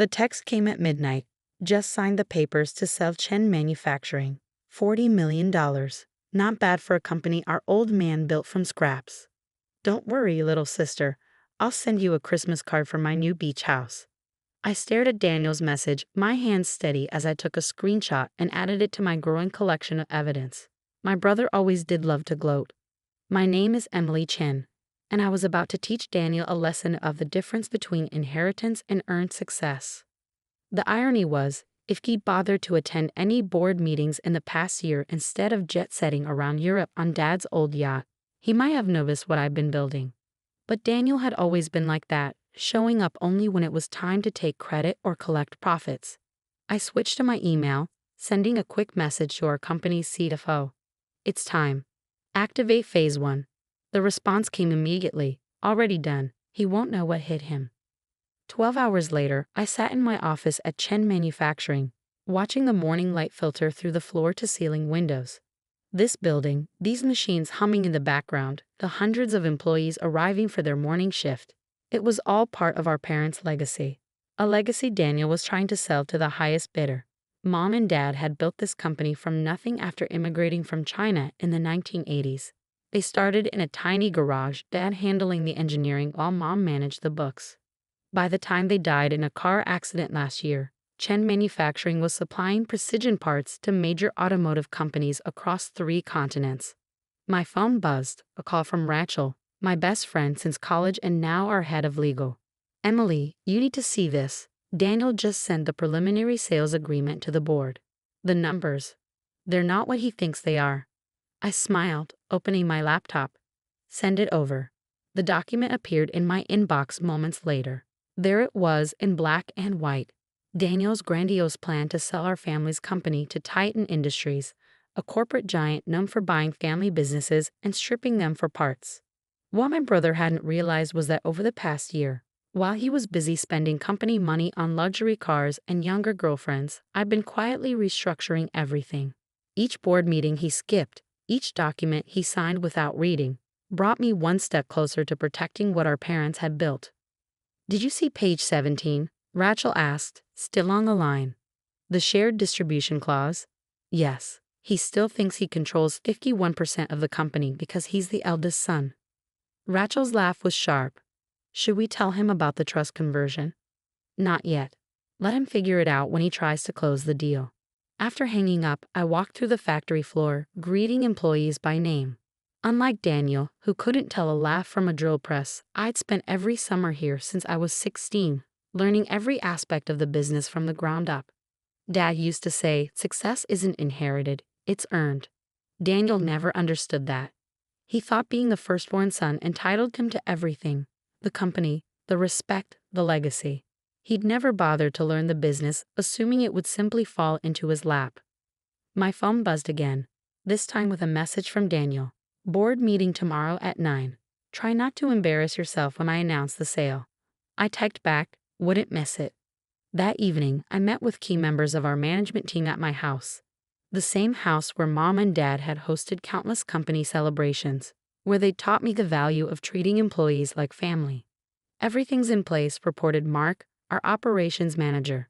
The text came at midnight. Just signed the papers to sell Chen Manufacturing. $40 million. Not bad for a company our old man built from scraps. Don't worry, little sister. I'll send you a Christmas card from my new beach house. I stared at Daniel's message, my hands steady as I took a screenshot and added it to my growing collection of evidence. My brother always did love to gloat. My name is Emily Chen, and I was about to teach Daniel a lesson of the difference between inheritance and earned success. The irony was, if he'd bothered to attend any board meetings in the past year instead of jet-setting around Europe on Dad's old yacht, he might have noticed what I'd been building. But Daniel had always been like that, showing up only when it was time to take credit or collect profits. I switched to my email, sending a quick message to our company's CFO. It's time. Activate phase 1. The response came immediately. Already done. He won't know what hit him. 12 hours later, I sat in my office at Chen Manufacturing, watching the morning light filter through the floor-to-ceiling windows. This building, these machines humming in the background, the hundreds of employees arriving for their morning shift. It was all part of our parents' legacy. A legacy Daniel was trying to sell to the highest bidder. Mom and Dad had built this company from nothing after immigrating from China in the 1980s. They started in a tiny garage, Dad handling the engineering while Mom managed the books. By the time they died in a car accident last year, Chen Manufacturing was supplying precision parts to major automotive companies across 3 continents. My phone buzzed, a call from Rachel, my best friend since college and now our head of legal. Emily, you need to see this. Daniel just sent the preliminary sales agreement to the board. The numbers. They're not what he thinks they are. I smiled, opening my laptop. Send it over. The document appeared in my inbox moments later. There it was in black and white. Daniel's grandiose plan to sell our family's company to Titan Industries, a corporate giant known for buying family businesses and stripping them for parts. What my brother hadn't realized was that over the past year, while he was busy spending company money on luxury cars and younger girlfriends, I'd been quietly restructuring everything. Each board meeting he skipped, each document he signed without reading, brought me one step closer to protecting what our parents had built. Did you see page 17? Rachel asked, still on the line. The shared distribution clause? Yes, he still thinks he controls 51% of the company because he's the eldest son. Rachel's laugh was sharp. Should we tell him about the trust conversion? Not yet. Let him figure it out when he tries to close the deal. After hanging up, I walked through the factory floor, greeting employees by name. Unlike Daniel, who couldn't tell a laugh from a drill press, I'd spent every summer here since I was 16, learning every aspect of the business from the ground up. Dad used to say, success isn't inherited, it's earned. Daniel never understood that. He thought being the firstborn son entitled him to everything: the company, the respect, the legacy. He'd never bothered to learn the business, assuming it would simply fall into his lap. My phone buzzed again, this time with a message from Daniel. Board meeting tomorrow at 9. Try not to embarrass yourself when I announce the sale. I typed back, wouldn't miss it. That evening, I met with key members of our management team at my house. The same house where Mom and Dad had hosted countless company celebrations, where they taught me the value of treating employees like family. Everything's in place, reported Mark, our operations manager.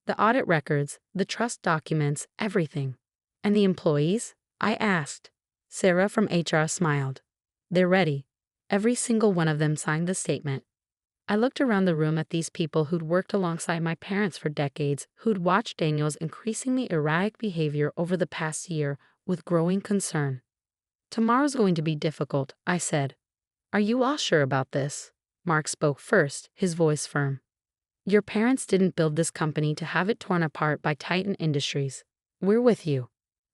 The audit records, the trust documents, everything. And the employees? I asked. Sarah from HR smiled. They're ready. Every single one of them signed the statement. I looked around the room at these people who'd worked alongside my parents for decades, who'd watched Daniel's increasingly erratic behavior over the past year with growing concern. Tomorrow's going to be difficult, I said. Are you all sure about this? Mark spoke first, his voice firm. Your parents didn't build this company to have it torn apart by Titan Industries. We're with you.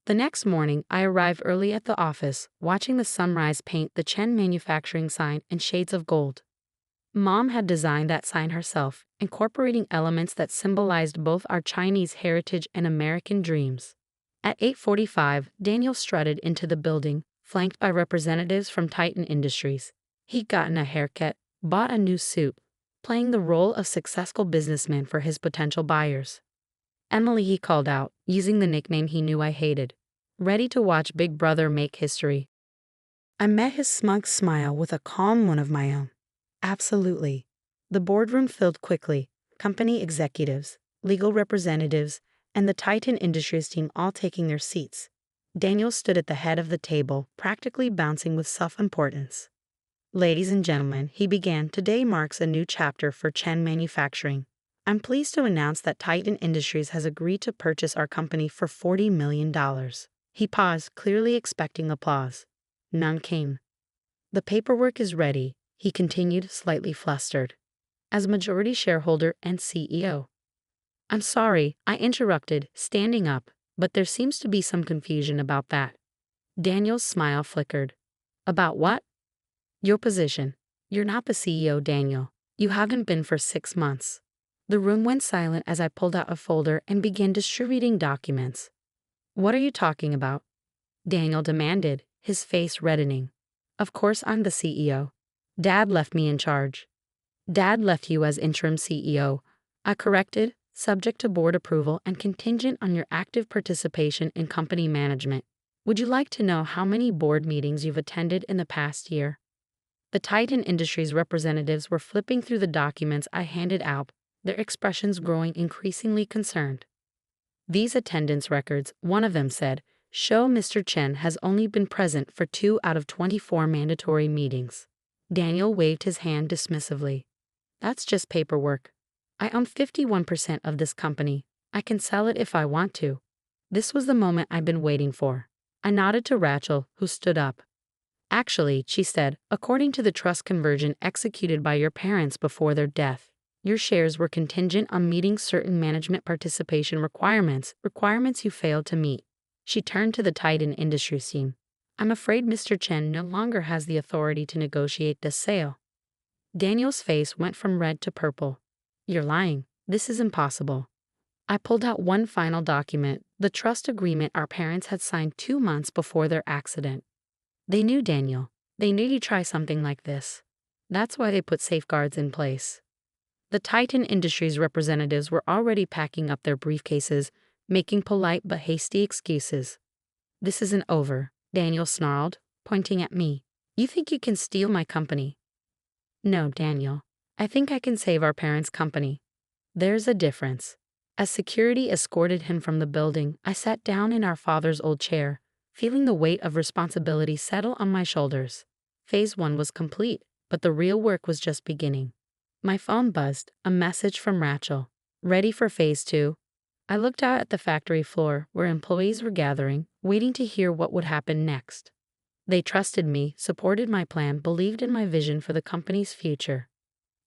The next morning, I arrived early at the office, watching the sunrise paint the Chen Manufacturing sign in shades of gold. Mom had designed that sign herself, incorporating elements that symbolized both our Chinese heritage and American dreams. At 8:45, Daniel strutted into the building, flanked by representatives from Titan Industries. He'd gotten a haircut, bought a new suit, playing the role of successful businessman for his potential buyers. Emily, he called out, using the nickname he knew I hated. Ready to watch Big Brother make history. I met his smug smile with a calm one of my own. Absolutely. The boardroom filled quickly, company executives, legal representatives, and the Titan Industries team all taking their seats. Daniel stood at the head of the table, practically bouncing with self-importance. Ladies and gentlemen, he began, today marks a new chapter for Chen Manufacturing. I'm pleased to announce that Titan Industries has agreed to purchase our company for $40 million. He paused, clearly expecting applause. None came. The paperwork is ready, he continued, slightly flustered. As majority shareholder and CEO. I'm sorry, I interrupted, standing up, but there seems to be some confusion about that. Daniel's smile flickered. About what? Your position. You're not the CEO, Daniel. You haven't been for 6 months. The room went silent as I pulled out a folder and began distributing documents. What are you talking about? Daniel demanded, his face reddening. Of course I'm the CEO. Dad left me in charge. Dad left you as interim CEO. I corrected, subject to board approval and contingent on your active participation in company management. Would you like to know how many board meetings you've attended in the past year? The Titan Industries representatives were flipping through the documents I handed out, their expressions growing increasingly concerned. These attendance records, one of them said, show Mr. Chen has only been present for 2 out of 24 mandatory meetings. Daniel waved his hand dismissively. That's just paperwork. I own 51% of this company. I can sell it if I want to. This was the moment I'd been waiting for. I nodded to Rachel, who stood up. Actually, she said, according to the trust conversion executed by your parents before their death, your shares were contingent on meeting certain management participation requirements you failed to meet. She turned to the Titan Industries team. I'm afraid Mr. Chen no longer has the authority to negotiate this sale. Daniel's face went from red to purple. You're lying. This is impossible. I pulled out one final document, the trust agreement our parents had signed 2 months before their accident. They knew Daniel. They knew you'd try something like this. That's why they put safeguards in place. The Titan Industries representatives were already packing up their briefcases, making polite but hasty excuses. This isn't over, Daniel snarled, pointing at me. You think you can steal my company? No, Daniel. I think I can save our parents' company. There's a difference. As security escorted him from the building, I sat down in our father's old chair, feeling the weight of responsibility settle on my shoulders. Phase 1 was complete, but the real work was just beginning. My phone buzzed, a message from Rachel. Ready for Phase 2? I looked out at the factory floor, where employees were gathering, waiting to hear what would happen next. They trusted me, supported my plan, believed in my vision for the company's future.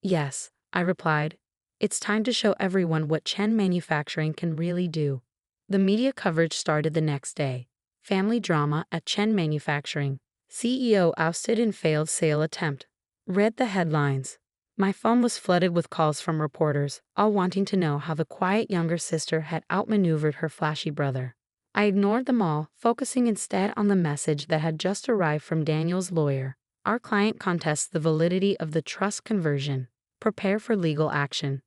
Yes, I replied. It's time to show everyone what Chen Manufacturing can really do. The media coverage started the next day. Family drama at Chen Manufacturing. CEO ousted in failed sale attempt. Read the headlines. My phone was flooded with calls from reporters, all wanting to know how the quiet younger sister had outmaneuvered her flashy brother. I ignored them all, focusing instead on the message that had just arrived from Daniel's lawyer. Our client contests the validity of the trust conversion. Prepare for legal action.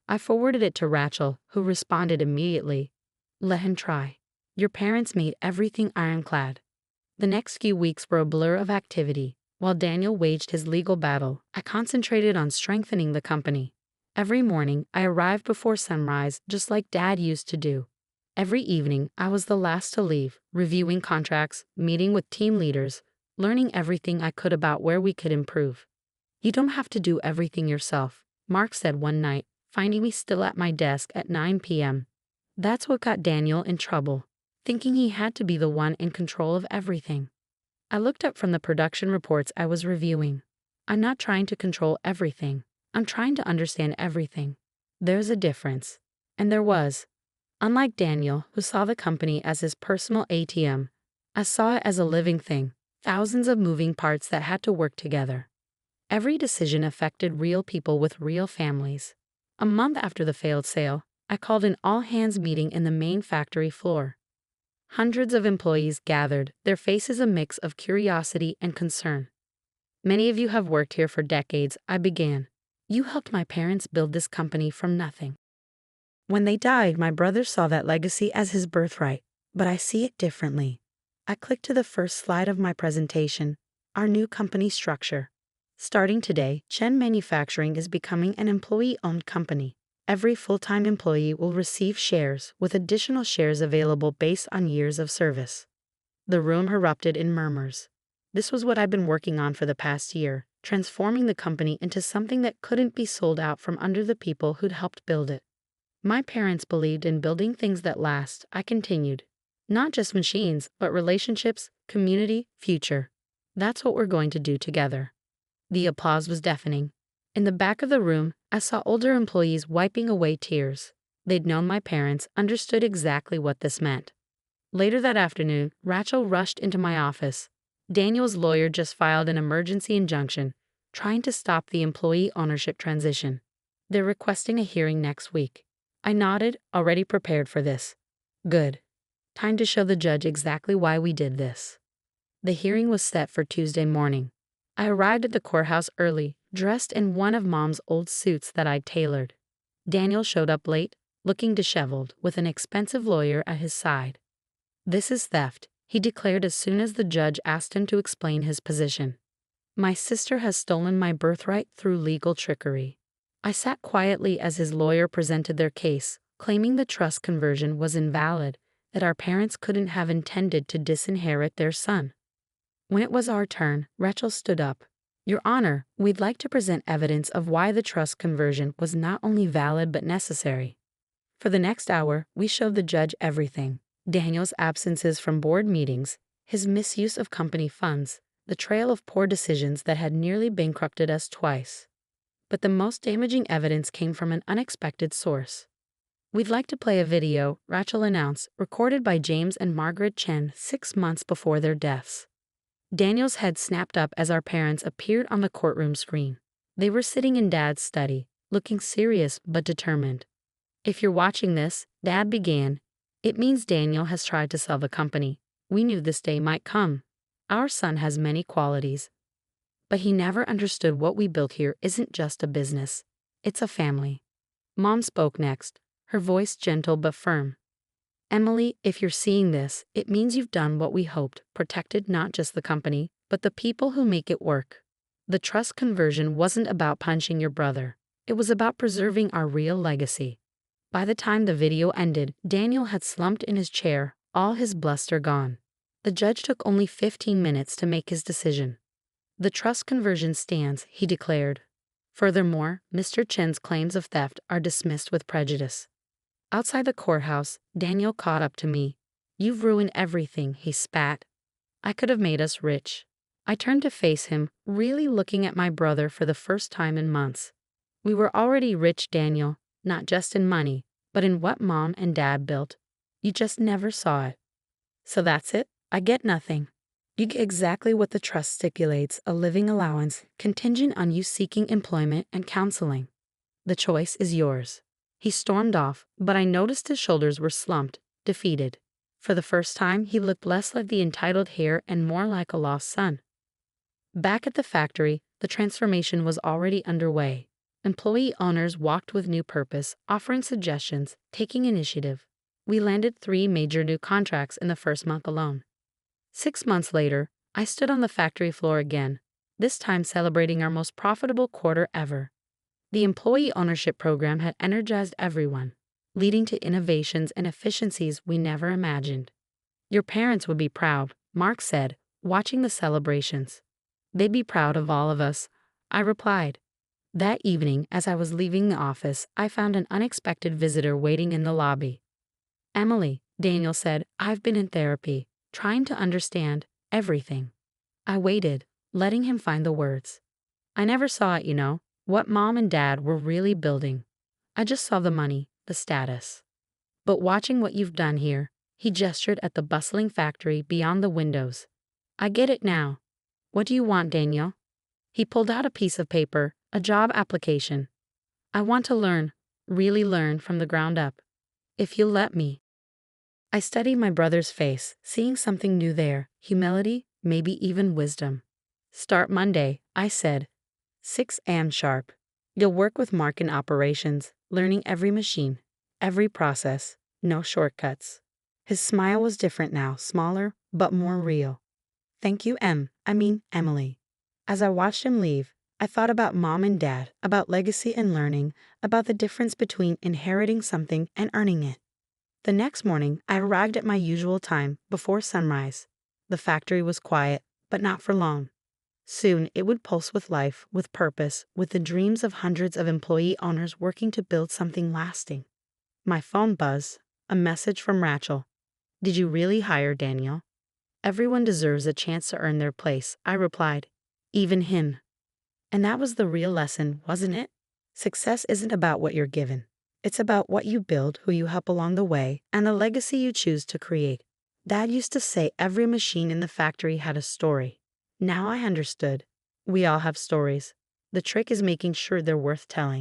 I forwarded it to Rachel, who responded immediately. Let him try. Your parents made everything ironclad. The next few weeks were a blur of activity. While Daniel waged his legal battle, I concentrated on strengthening the company. Every morning, I arrived before sunrise, just like Dad used to do. Every evening, I was the last to leave, reviewing contracts, meeting with team leaders, learning everything I could about where we could improve. You don't have to do everything yourself, Mark said one night, finding me still at my desk at 9 p.m. That's what got Daniel in trouble, thinking he had to be the one in control of everything. I looked up from the production reports I was reviewing. I'm not trying to control everything. I'm trying to understand everything. There's a difference. And there was. Unlike Daniel, who saw the company as his personal ATM, I saw it as a living thing, thousands of moving parts that had to work together. Every decision affected real people with real families. A month after the failed sale, I called an all-hands meeting in the main factory floor. Hundreds of employees gathered, their faces a mix of curiosity and concern. Many of you have worked here for decades, I began. You helped my parents build this company from nothing. When they died, my brother saw that legacy as his birthright, but I see it differently. I clicked to the first slide of my presentation, our new company structure. Starting today, Chen Manufacturing is becoming an employee-owned company. Every full-time employee will receive shares, with additional shares available based on years of service. The room erupted in murmurs. This was what I'd been working on for the past year, transforming the company into something that couldn't be sold out from under the people who'd helped build it. My parents believed in building things that last, I continued. Not just machines, but relationships, community, future. That's what we're going to do together. The applause was deafening. In the back of the room, I saw older employees wiping away tears. They'd known my parents, understood exactly what this meant. Later that afternoon, Rachel rushed into my office. Daniel's lawyer just filed an emergency injunction, trying to stop the employee ownership transition. They're requesting a hearing next week. I nodded, already prepared for this. Good. Time to show the judge exactly why we did this. The hearing was set for Tuesday morning. I arrived at the courthouse early, dressed in one of Mom's old suits that I'd tailored. Daniel showed up late, looking disheveled, with an expensive lawyer at his side. This is theft, he declared as soon as the judge asked him to explain his position. My sister has stolen my birthright through legal trickery. I sat quietly as his lawyer presented their case, claiming the trust conversion was invalid, that our parents couldn't have intended to disinherit their son. When it was our turn, Rachel stood up. Your Honor, we'd like to present evidence of why the trust conversion was not only valid but necessary. For the next hour, we showed the judge everything. Daniel's absences from board meetings, his misuse of company funds, the trail of poor decisions that had nearly bankrupted us twice. But the most damaging evidence came from an unexpected source. We'd like to play a video, Rachel announced, recorded by James and Margaret Chen 6 months before their deaths. Daniel's head snapped up as our parents appeared on the courtroom screen. They were sitting in Dad's study, looking serious but determined. If you're watching this, Dad began, it means Daniel has tried to sell the company. We knew this day might come. Our son has many qualities. But he never understood what we built here isn't just a business. It's a family. Mom spoke next, her voice gentle but firm. Emily, if you're seeing this, it means you've done what we hoped, protected not just the company, but the people who make it work. The trust conversion wasn't about punching your brother. It was about preserving our real legacy. By the time the video ended, Daniel had slumped in his chair, all his bluster gone. The judge took only 15 minutes to make his decision. The trust conversion stands, he declared. Furthermore, Mr. Chen's claims of theft are dismissed with prejudice. Outside the courthouse, Daniel caught up to me. You've ruined everything, he spat. I could have made us rich. I turned to face him, really looking at my brother for the first time in months. We were already rich, Daniel, not just in money, but in what Mom and Dad built. You just never saw it. So that's it? I get nothing. You get exactly what the trust stipulates, a living allowance, contingent on you seeking employment and counseling. The choice is yours. He stormed off, but I noticed his shoulders were slumped, defeated. For the first time, he looked less like the entitled heir and more like a lost son. Back at the factory, the transformation was already underway. Employee owners walked with new purpose, offering suggestions, taking initiative. We landed 3 major new contracts in the first month alone. 6 months later, I stood on the factory floor again, this time celebrating our most profitable quarter ever. The employee ownership program had energized everyone, leading to innovations and efficiencies we never imagined. Your parents would be proud, Mark said, watching the celebrations. They'd be proud of all of us, I replied. That evening, as I was leaving the office, I found an unexpected visitor waiting in the lobby. Emily, Daniel said, I've been in therapy, trying to understand everything. I waited, letting him find the words. I never saw it, what Mom and Dad were really building. I just saw the money, the status. But watching what you've done here, he gestured at the bustling factory beyond the windows. I get it now. What do you want, Daniel? He pulled out a piece of paper, a job application. I want to learn, really learn from the ground up. If you'll let me. I studied my brother's face, seeing something new there, humility, maybe even wisdom. Start Monday, I said. 6 a.m. sharp. You'll work with Mark in operations, learning every machine, every process, no shortcuts. His smile was different now, smaller, but more real. Thank you, Emily. As I watched him leave, I thought about mom and dad, about legacy and learning, about the difference between inheriting something and earning it. The next morning, I arrived at my usual time, before sunrise. The factory was quiet, but not for long. Soon it would pulse with life, with purpose, with the dreams of hundreds of employee owners working to build something lasting. My phone buzzed, a message from Rachel. "Did you really hire Daniel?" "Everyone deserves a chance to earn their place," I replied. "Even him." And that was the real lesson, wasn't it? Success isn't about what you're given. It's about what you build, who you help along the way, and the legacy you choose to create. Dad used to say every machine in the factory had a story. Now I understood. We all have stories. The trick is making sure they're worth telling.